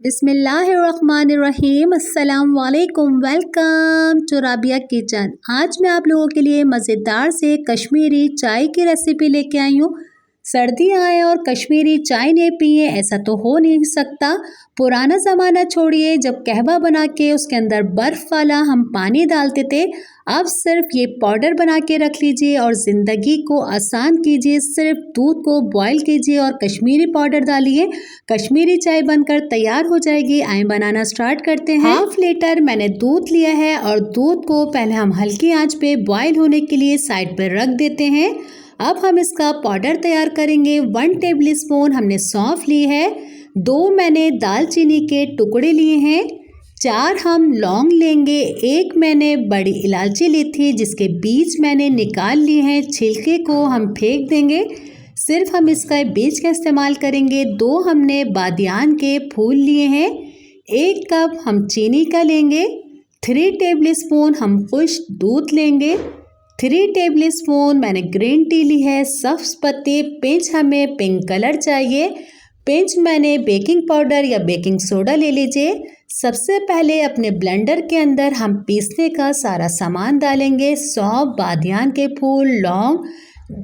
बिस्मिल्लाहिर्रहमानिर्रहीम। अस्सलाम वालेकुम। Welcome to Rabia kitchen. आज मैं आप लोगों के लिए मज़ेदार से कश्मीरी चाय की रेसिपी लेके आई हूँ। सर्दियाँ आए और कश्मीरी चाय नहीं पिए ऐसा तो हो नहीं सकता। पुराना ज़माना छोड़िए, जब कहवा बना के उसके अंदर बर्फ़ वाला हम पानी डालते थे, अब सिर्फ ये पाउडर बना के रख लीजिए और ज़िंदगी को आसान कीजिए। सिर्फ दूध को बॉईल कीजिए और कश्मीरी पाउडर डालिए, कश्मीरी चाय बनकर तैयार हो जाएगी। आए बनाना स्टार्ट करते हैं। हाफ लीटर मैंने दूध लिया है और दूध को पहले हम हल्की आंच पे बॉईल होने के लिए साइड पर रख देते हैं। अब हम इसका पाउडर तैयार करेंगे। 1 टेबल स्पून हमने सौंफ ली है, 2 मैंने दालचीनी के टुकड़े लिए हैं, 4 हम लौंग लेंगे, 1 मैंने बड़ी इलायची ली थी जिसके बीज मैंने निकाल लिए हैं, छिलके को हम फेंक देंगे, सिर्फ हम इसका बीज का इस्तेमाल करेंगे। 2 हमने बादियान के फूल लिए हैं, 1 कप हम चीनी का लेंगे, 3 टेबल स्पून हम खुश्क दूध लेंगे, 3 टेबल स्पून मैंने ग्रीन टी ली है, सब्ज़ पत्ती, पिंच हमें पिंक कलर चाहिए, पिंच मैंने बेकिंग पाउडर या बेकिंग सोडा ले लीजिए। सबसे पहले अपने ब्लेंडर के अंदर हम पीसने का सारा सामान डालेंगे। सौंफ, बादियान के फूल, लौंग,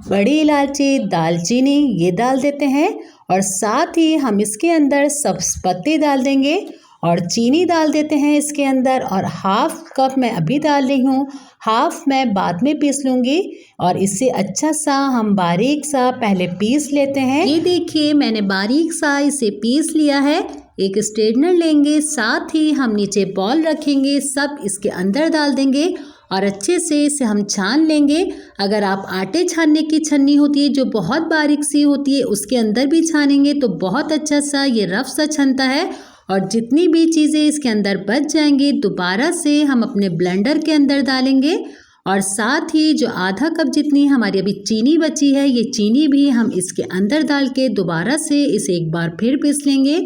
बड़ी इलायची, दालचीनी ये डाल देते हैं और साथ ही हम इसके अंदर सब्ज़ पत्ती डाल देंगे और चीनी डाल देते हैं इसके अंदर। और हाफ कप मैं अभी डाल रही हूँ, हाफ मैं बाद में पीस लूँगी और इससे अच्छा सा हम बारीक सा पहले पीस लेते हैं। ये देखिए मैंने बारीक सा इसे पीस लिया है। एक स्ट्रेटनर लेंगे, साथ ही हम नीचे बॉल रखेंगे, सब इसके अंदर डाल देंगे और अच्छे से इसे हम छान लेंगे। अगर आप आटे छानने की छन्नी होती है जो बहुत बारीक सी होती है उसके अंदर भी छानेंगे तो बहुत अच्छा सा ये रफ सा छनता है और जितनी भी चीज़ें इसके अंदर बच जाएंगी दोबारा से हम अपने ब्लेंडर के अंदर डालेंगे। और साथ ही जो आधा कप जितनी हमारी अभी चीनी बची है, ये चीनी भी हम इसके अंदर डाल के दोबारा से इसे एक बार फिर पीस लेंगे,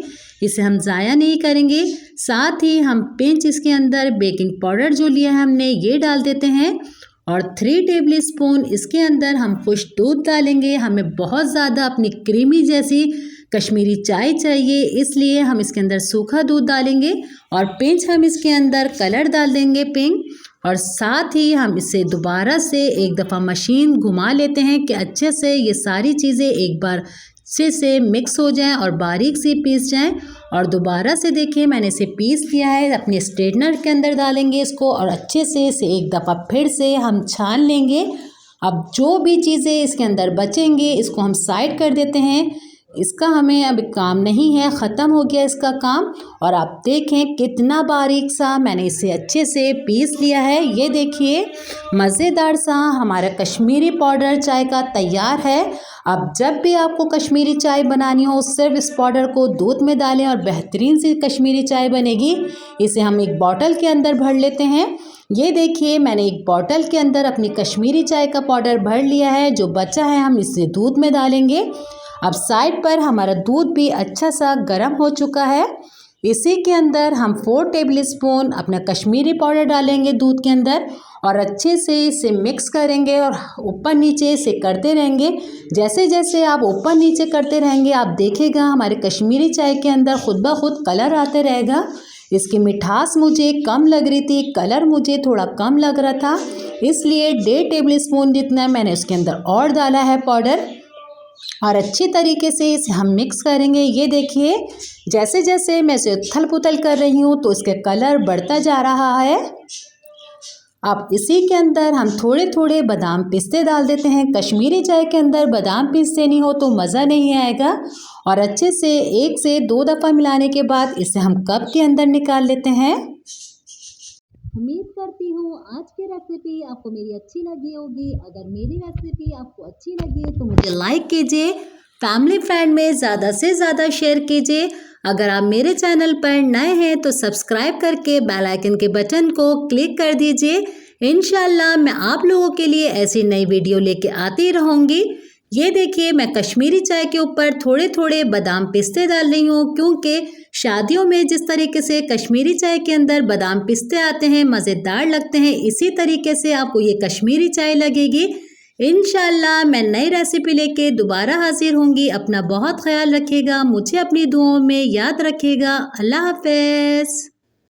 इसे हम ज़ाया नहीं करेंगे। साथ ही हम पिंच इसके अंदर बेकिंग पाउडर जो लिया है हमने ये डाल देते हैं और 3 टेबल स्पून इसके अंदर हम खुश्क दूध डालेंगे। हमें बहुत ज़्यादा अपनी क्रीमी जैसी कश्मीरी चाय चाहिए, इसलिए हम इसके अंदर सूखा दूध डालेंगे और पिंच हम इसके अंदर कलर डाल देंगे पिंक। और साथ ही हम इसे दोबारा से एक दफ़ा मशीन घुमा लेते हैं कि अच्छे से ये सारी चीज़ें एक बार अच्छे से मिक्स हो जाएं और बारीक सी पीस जाएं। और दोबारा से देखिए मैंने इसे पीस लिया है, अपने स्ट्रेटनर के अंदर डालेंगे इसको और अच्छे से इसे एक दफ़ा फिर से हम छान लेंगे। अब जो भी चीज़ें इसके अंदर बचेंगे इसको हम साइड कर देते हैं, इसका हमें अब काम नहीं है, ख़त्म हो गया इसका काम। और आप देखें कितना बारीक सा मैंने इसे अच्छे से पीस लिया है। ये देखिए मज़ेदार सा हमारा कश्मीरी पाउडर चाय का तैयार है। अब जब भी आपको कश्मीरी चाय बनानी हो सिर्फ इस पाउडर को दूध में डालें और बेहतरीन सी कश्मीरी चाय बनेगी। इसे हम एक बॉटल के अंदर भर लेते हैं। ये देखिए मैंने एक बॉटल के अंदर अपनी कश्मीरी चाय का पाउडर भर लिया है, जो बचा है हम इसे दूध में डालेंगे। अब साइड पर हमारा दूध भी अच्छा सा गर्म हो चुका है, इसी के अंदर हम 4 टेबल स्पून अपना कश्मीरी पाउडर डालेंगे दूध के अंदर और अच्छे से इसे मिक्स करेंगे और ऊपर नीचे इसे करते रहेंगे। जैसे जैसे आप ऊपर नीचे करते रहेंगे आप देखेगा हमारे कश्मीरी चाय के अंदर खुद ब खुद कलर आते रहेगा। इसकी मिठास मुझे कम लग रही थी, कलर मुझे थोड़ा कम लग रहा था, इसलिए 1.5 टेबल स्पून जितना मैंने उसके अंदर और डाला है पाउडर और अच्छी तरीके से इसे हम मिक्स करेंगे। ये देखिए जैसे जैसे मैं इसे उथल पुथल कर रही हूँ तो इसके कलर बढ़ता जा रहा है। अब इसी के अंदर हम थोड़े थोड़े बादाम पिस्ते डाल देते हैं। कश्मीरी चाय के अंदर बादाम पिस्ते नहीं हो तो मज़ा नहीं आएगा। और अच्छे से 1 से 2 दफ़ा मिलाने के बाद इसे हम कप के अंदर निकाल लेते हैं। उम्मीद करती हूँ आज की रेसिपी आपको मेरी अच्छी लगी होगी। अगर मेरी रेसिपी आपको अच्छी लगी तो मुझे लाइक कीजिए, फैमिली फ्रेंड में ज़्यादा से ज़्यादा शेयर कीजिए। अगर आप मेरे चैनल पर नए हैं तो सब्सक्राइब करके बेल आइकन के बटन को क्लिक कर दीजिए। इंशाल्लाह मैं आप लोगों के लिए ऐसी नई वीडियो लेके आती रहूँगी। ये देखिए मैं कश्मीरी चाय के ऊपर थोड़े थोड़े बादाम पिस्ते डाल रही हूँ, क्योंकि शादियों में जिस तरीके से कश्मीरी चाय के अंदर बादाम पिस्ते आते हैं मज़ेदार लगते हैं, इसी तरीके से आपको ये कश्मीरी चाय लगेगी। इंशाल्लाह मैं नई रेसिपी लेके दोबारा हाजिर होंगी। अपना बहुत ख्याल रखिएगा, मुझे अपनी दुआओं में याद रखिएगा। अल्लाह हाफ़िज़।